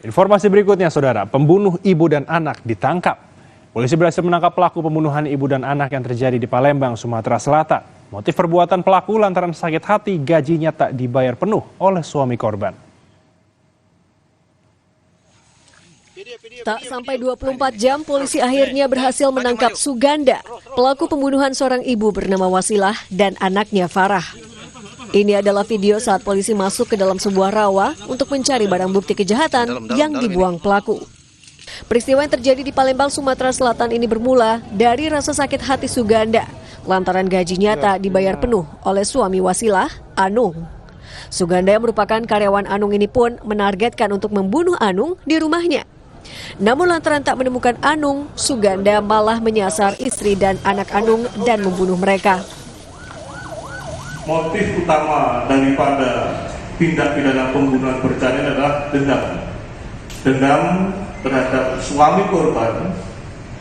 Informasi berikutnya, saudara, pembunuh ibu dan anak ditangkap. Polisi berhasil menangkap pelaku pembunuhan ibu dan anak yang terjadi di Palembang, Sumatera Selatan. Motif perbuatan pelaku lantaran sakit hati gajinya tak dibayar penuh oleh suami korban. Tak sampai 24 jam, polisi akhirnya berhasil menangkap Suganda, pelaku pembunuhan seorang ibu bernama Wasilah dan anaknya Farah. Ini adalah video saat polisi masuk ke dalam sebuah rawa untuk mencari barang bukti kejahatan yang dibuang pelaku. Peristiwa yang terjadi di Palembang, Sumatera Selatan ini bermula dari rasa sakit hati Suganda lantaran gajinya tak dibayar penuh oleh suami Wasilah, Anung. Suganda yang merupakan karyawan Anung ini pun menargetkan untuk membunuh Anung di rumahnya. Namun lantaran tak menemukan Anung, Suganda malah menyasar istri dan anak Anung dan membunuh mereka. Motif utama daripada tindak pidana pembunuhan berencana adalah dendam. Dendam terhadap suami korban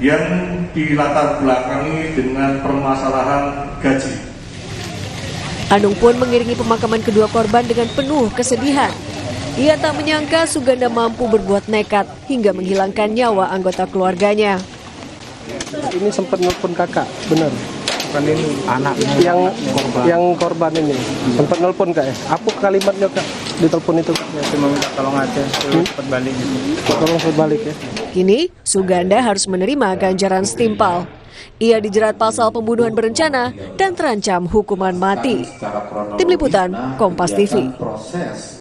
yang dilatar belakangi dengan permasalahan gaji. Anung pun mengiringi pemakaman kedua korban dengan penuh kesedihan. Ia tak menyangka Suganda mampu berbuat nekat hingga menghilangkan nyawa anggota keluarganya. Ini sempat nelpon kakak, benar? Bukan ini anaknya yang korban ini sempat nelpon kak ya? Apa kalimatnya kak di telepon itu? Ya, cuma minta tolong aja, cepat balik gitu. Tolong balik ya. Kini Suganda harus menerima ganjaran setimpal. Ia dijerat pasal pembunuhan berencana dan terancam hukuman mati. Tim Liputan, Kompas TV.